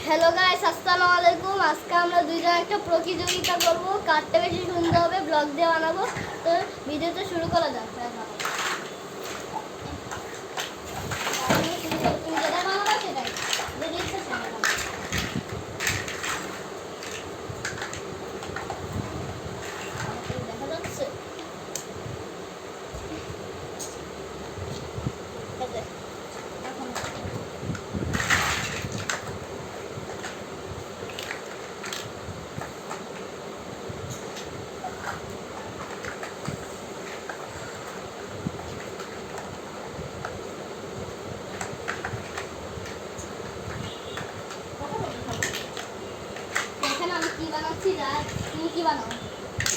Hello guys, আসসালামু আলাইকুম। আজকে আমরা দুইজন একটা প্রতিযোগিতা করব, কারটা বেশি সুন্দর হবে ব্লগ দিয়ে বানাবো। তো ভিডিওটা শুরু করা যাক। তুমি যেটা বানাবো সেটাই, যেটা ইচ্ছা সেটা বানাবো। দেখা যাচ্ছে? এখন এখানে আমি কি বানাচ্ছি, তুমি কি বানাও?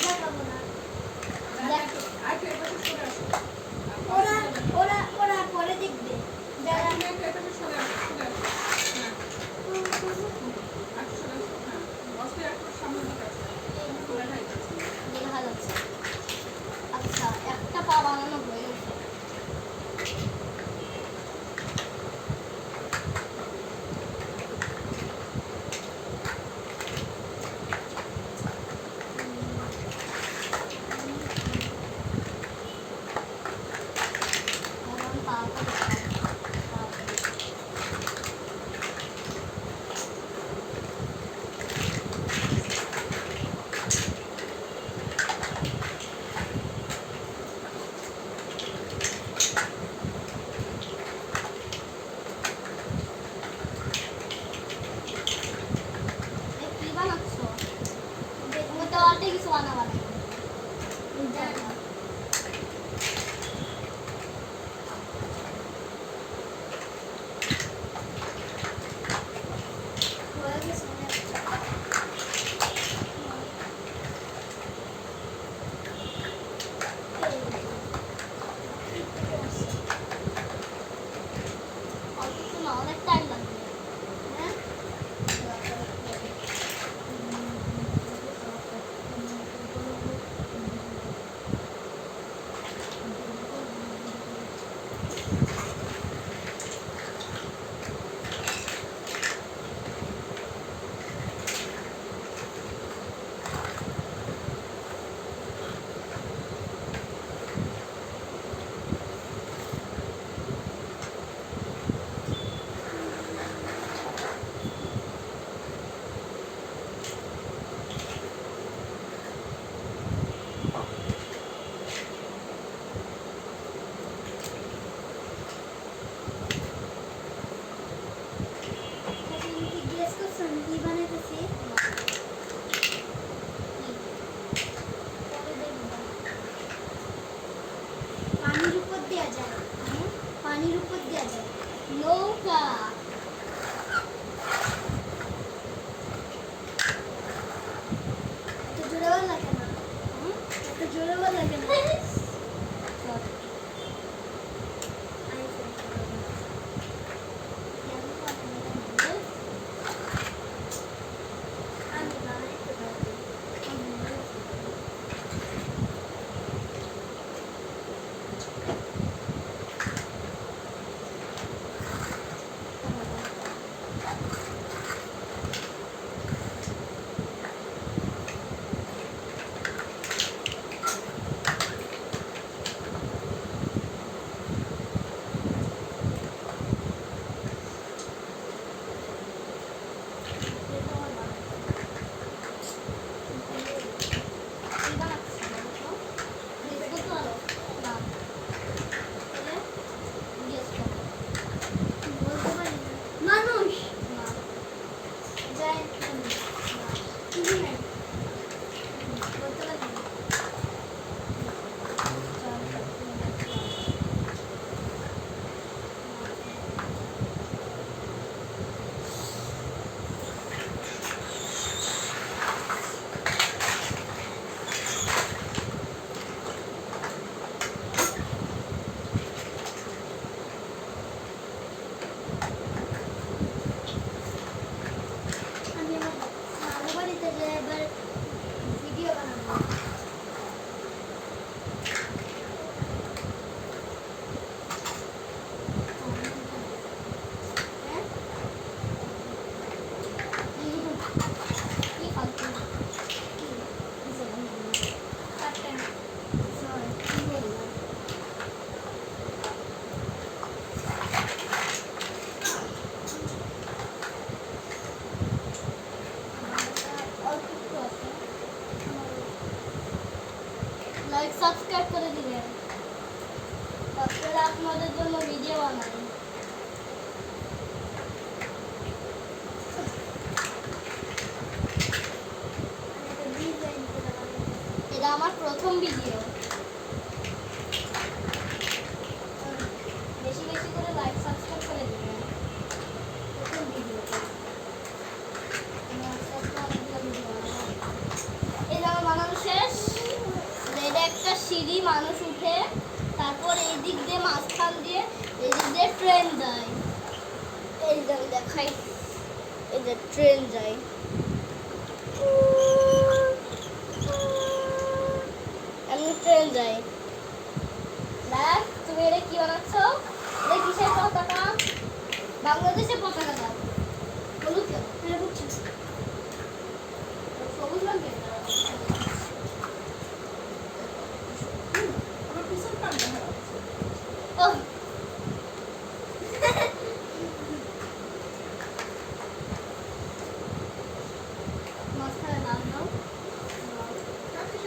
দেখাবো না। ওরা ওরা ওরা পরে দেখবে। যারা দেখা যাচ্ছে। আচ্ছা, একটা পা বানানো হয়ে গেছে। কি বানাচ্ছো? তুমি তো অল্প কিছু বানাবা না। অল্প কিছু না, অনেক টাইম লাগবে। হ্যাঁ, পানির উপর দেওয়া যায়। পানির উপর দেওয়া যায় নৌকা। এত জোরে বল লাগে না, এত জোরে বল লাগে না। মানুষ যায় বলতে পারি না। সাবস্ক্রাইব করে দিবেন, তারপরে আপনাদের জন্য ভিডিও বানাই। এটা আমার প্রথম ভিডিও। বেশি বেশি করে লাইক সাবস্ক্রাইব করে দিবেন। প্রথম ভিডিও এই আমার বানানো শেষ। এটা একটা সিঁড়ি, মানুষ উঠে, তারপর এই দিক দিয়ে মাঝখান দিয়ে এই দিক দিয়ে ট্রেন যায়। এই যে আমি দেখাই, এই যে ট্রেন যায়। এমনি ট্রেন যায়। দেখ তুমি এটা কি বানাচ্ছ? এটা কিসের পতাকা? বাংলাদেশের পতাকা দাও। হলুদ কেন? সবুজ রঙের। ওহ মাঝখানে নাম দাও। আর কি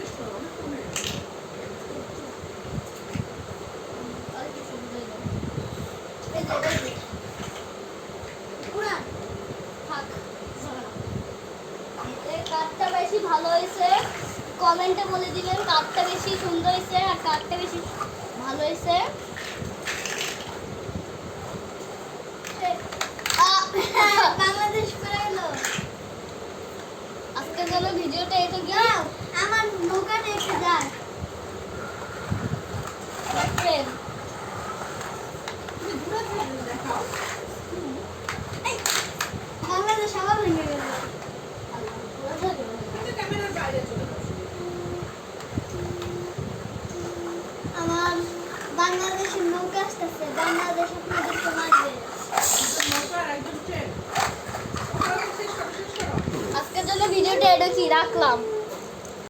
সবুজ হয়ে যাবে। এই যে পুরা থাক। কাঠটা বেশি ভালো হয়েছে কমেন্টে বলে দিবেন, কাঠটা বেশি সুন্দর হয়েছে আর কাঠটা বেশি ভালো হয়েছে। বাংলাদেশ করে এলো। আজকের জন্য ভিডিওটা এটা কি আমার নৌকাটা একটু যায় ট্রেন। বাংলাদেশ আবার ভেঙে গেল। আমার বাংলাদেশের নৌকা আসতেছে, বাংলাদেশ আপনাদেরকে মারবে। আজকের জন্য ভিডিওটা এটা কি রাখলাম।